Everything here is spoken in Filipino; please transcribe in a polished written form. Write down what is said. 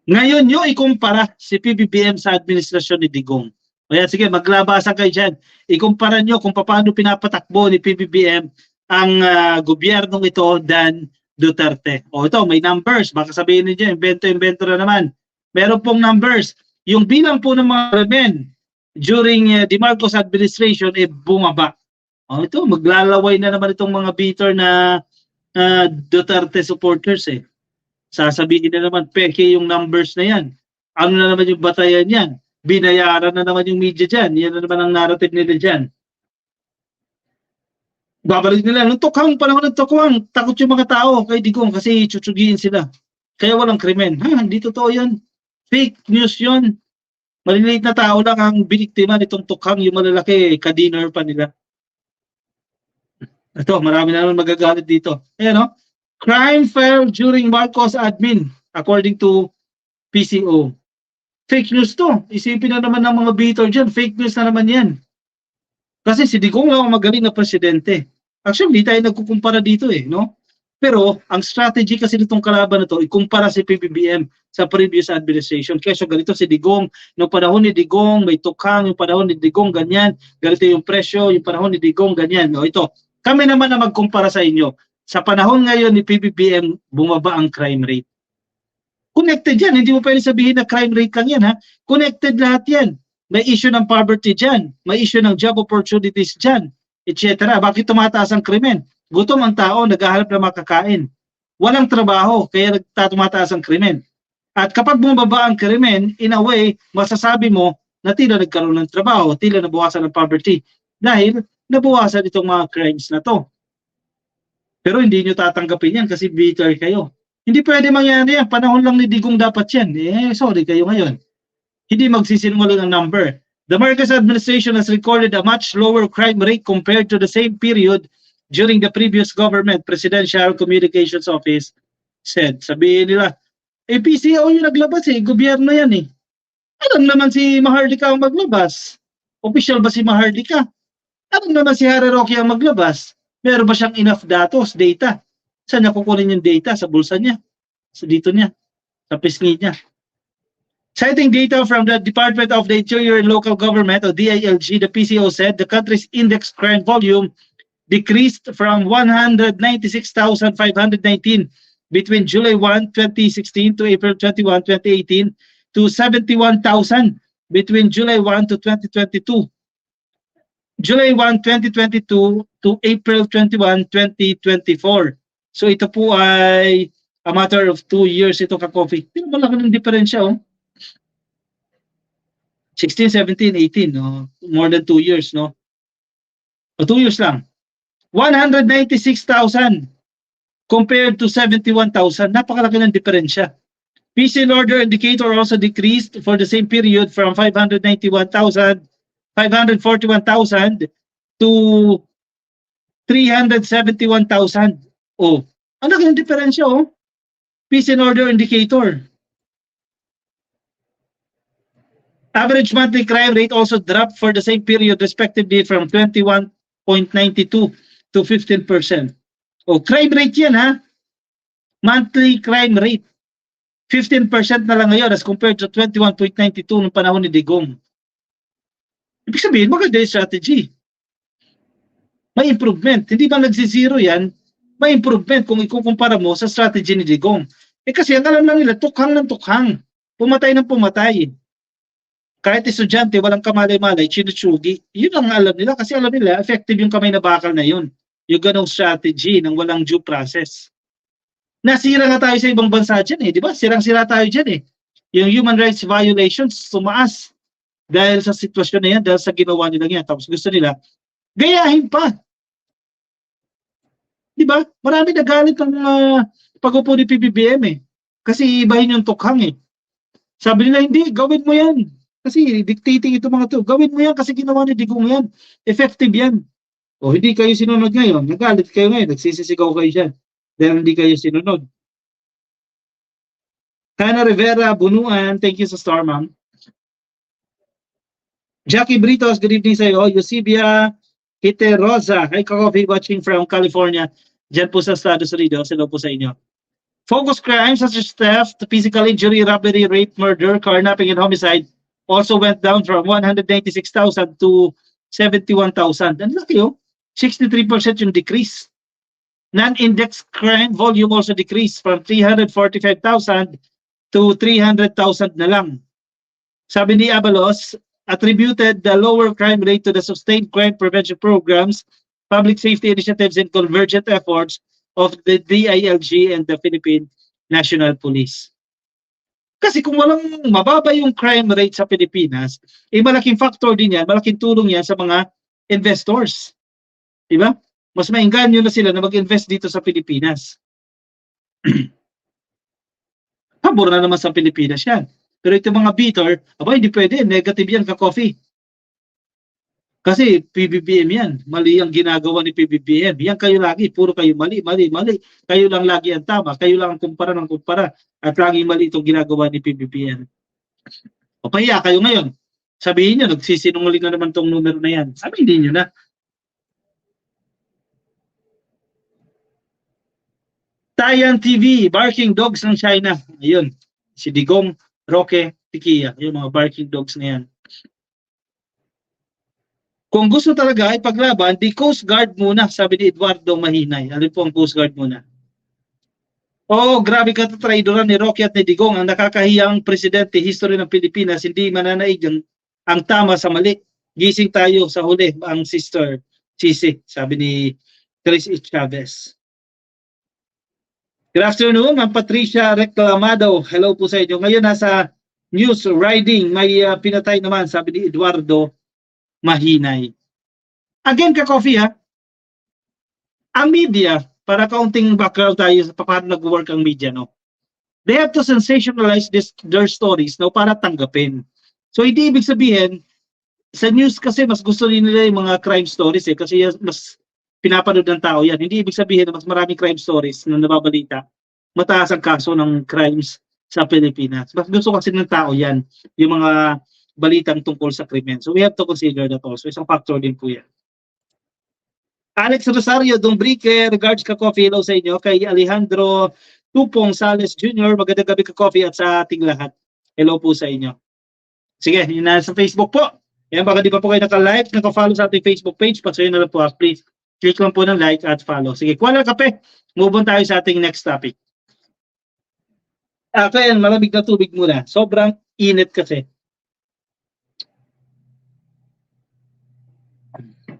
Ngayon nyo ikumpara si PBBM sa administrasyon ni Digong. Kaya sige, maglabasan kayo dyan. Ikumpara nyo kung paano pinapatakbo ni PBBM ang gobyernong ito than Duterte. O ito, may numbers. Baka sabihin niyo, invento-invento na naman. Meron pong numbers. Yung bilang po ng mga krimen during the Marcos administration, bumaba. O ito, maglalaway na naman itong mga bitter na Duterte supporters eh. Sasabihin na naman, peke yung numbers na yan. Ano na naman yung batayan yan? Binayaran na naman yung media dyan. Yan na naman ang narrative nila dyan. Babalik nila, nung tukhang panahon ng tukhang, takot yung mga tao kay Digong kasi tsutsugiin sila. Kaya walang krimen. Hindi totoo yan. Fake news yun. Maliliit na tao lang ang biniktima nitong tukhang, yung malalaki, ka-dinner pa nila. Ito, marami na naman magagalit dito. Ayan o. Crime fell during Marcos admin, according to PCO. Fake news to. Isipin na naman ng mga bitter dyan. Fake news na naman yan. Kasi si Digong lang ang magaling na presidente. Actually, hindi tayo nagkukumpara dito eh, no? Pero, ang strategy kasi nitong kalaban na to, ikumpara si PBBM sa previous administration. Kaya so, ganito si Digong. Noong panahon ni Digong, may tukhang. Yung panahon ni Digong, ganyan. Ganito yung presyo. Yung panahon ni Digong, ganyan. O ito, kami naman na magkumpara sa inyo. Sa panahon ngayon ni PBBM, bumaba ang crime rate. Connected yan. Hindi mo pwede sabihin na crime rate lang yan. Ha? Connected lahat yan. May issue ng poverty dyan. May issue ng job opportunities dyan. Etc. Bakit tumataas ang krimen? Gutom ang tao, naghahanap ng makakain. Walang trabaho, kaya tumataas ang krimen. At kapag bumaba ang krimen, in a way, masasabi mo na tila nagkaroon ng trabaho, tila nabawasan ng poverty. Dahil nabawasan itong mga crimes na to. Pero hindi nyo tatanggapin yan kasi bitter kayo. Hindi pwede mangyari yan. Panahon lang ni Digong dapat yan. Sorry kayo ngayon. Hindi magsisinungaling ang number. The Marcos administration has recorded a much lower crime rate compared to the same period during the previous government, Presidential Communications Office said. Sabihin nila, PCO yung naglabas eh. Gobyerno yan eh. Alam naman si Maharlika ang maglabas. Official ba si Maharlika? Alam naman si Harry Roque ang maglabas. Meron ba siyang enough data? Saan niya kukunin yung data? Sa bulsa niya? Sa dito niya? Sa pisngi niya? Citing data from the Department of the Interior and Local Government, or DILG, the PCO said the country's index crime volume decreased from 196,519 between July 1, 2016 to April 21, 2018 to 71,000 between July 1 to 2022. July 1, 2022 to April 21, 2024. So ito po ay a matter of 2 years ito ka-coffee. Pero malaki ng diferensya oh. 16, 17, 18, no? More than 2 years, no? O 2 years lang. 196,000 compared to 71,000. Napakalaki ng diferensya. PCL order indicator also decreased for the same period from 541,000 to 371,000. Oh, ang laki ng diferensya, oh. PCL order indicator. Average monthly crime rate also dropped for the same period respectively from 21.92 to 15%. Oh, crime rate yan ha. Monthly crime rate. 15% na lang ngayon as compared to 21.92 noong panahon ni Digong. Ibig sabihin, maganda yung strategy. May improvement. Hindi ba nagsisiro yan? May improvement kung ikukumpara mo sa strategy ni Digong. Kasi ang alam lang nila, tukhang ng tukhang. Pumatay ng pumatay. Kahit estudyante, walang kamalay-malay, chinutsugi. Yun ang alam nila kasi alam nila, effective yung kamay na bakal na yun. Yung ganong strategy ng walang due process. Nasira na tayo sa ibang bansa dyan eh, di ba? Sirang-sira tayo dyan eh. Yung human rights violations, sumaas. Dahil sa sitwasyon na yan, dahil sa ginawa nila yan. Tapos gusto nila, gayahin pa. Di ba? Marami nagalit ng pag-upo ni PBBM eh. Kasi ibahin yung tukhang eh. Sabi nila, hindi, gawin mo yan. Kasi dictating ito mga to. Gawin mo yan kasi ginawa ni Digong yan. Effective yan. O hindi kayo sinunod ngayon. Nagalit kayo ngayon. Nagsisisigaw kayo dyan. Dahil hindi kayo sinunod. Hannah Rivera, Bunuan. Thank you sa star, ma'am. Jackie Britos, good evening sa iyo. Eusebia Hite Rosa. Hi, Coffee watching from California. Diyan po sa Estados Unidos. Hello po sa inyo. Focus crimes such as theft, physical injury, robbery, rape, murder, carnapping, and homicide also went down from 196,000 to 71,000. Ang laki, oh. 63% yung decrease. Non-index crime volume also decreased from 345,000 to 300,000 na lang. Sabi ni Abalos, attributed the lower crime rate to the sustained crime prevention programs, public safety initiatives, and convergent efforts of the DILG and the Philippine National Police. Kasi kung walang mababa yung crime rate sa Pilipinas, malaking factor din yan, malaking tulong yan sa mga investors. Diba? Mas maingganyo na sila na mag-invest dito sa Pilipinas. Pabor na naman sa Pilipinas yan. Pero ito mga beater, hindi pwede, negative yan ka-coffee. Kasi PBBM yan, mali ang ginagawa ni PBBM. Yan kayo lagi, puro kayo mali. Kayo lang lagi ang tama, kayo lang ang kumpara ng kumpara. At lagi mali itong ginagawa ni PBBM. O kaya kayo ngayon, sabihin nyo, nagsisinungaling na naman tong numero na yan. Sabihin nyo na. Tayan TV, barking dogs ng China. Ayun, si Digong, Roque, Tikia, yung mga barking dogs na yan. Kung gusto talaga ipaglaban, di Coast Guard muna, sabi ni Eduardo Mahinay. Ano po ang Coast Guard muna? Grabe ka traidoran ni Roque at ni Digong. Ang nakakahiyang presidente, history ng Pilipinas, hindi mananaig ang tama sa mali. Gising tayo sa huli, ang sister Sisi, sabi ni Chris H. Chavez. Good afternoon, Ma'am Patricia Reclamado. Hello po sa inyo. Ngayon nasa news riding, may pinatay naman, sabi ni Eduardo Mahinay. Again, ka-coffee ha. Ang media, para kaunting background tayo sa paano nag-work ang media, no? They have to sensationalize their stories, no, para tanggapin. So, hindi ibig sabihin, sa news kasi mas gusto nila yung mga crime stories kasi mas pinapanood ng tao yan. Hindi ibig sabihin na mas maraming crime stories na nababalita, mataas ang kaso ng crimes sa Pilipinas. Mas gusto kasi ng tao yan, yung mga balitang tungkol sa krimen. So we have to consider that also. Isang factor din po yan. Alex Rosario, Dombrique, regards ka-coffee. Hello sa inyo. Kay Alejandro Tupong Sales Jr., magandang gabi ka-coffee at sa ating lahat. Hello po sa inyo. Sige, yun na sa Facebook po. Yan, baka di pa po kayo naka-like, naka-follow sa ating Facebook page, pasuyin na lang po. Please, click lang po ng like at follow. Sige, kuha lang kape. Move on tayo sa ating next topic. Kaya malamig na tubig muna. Sobrang init kasi.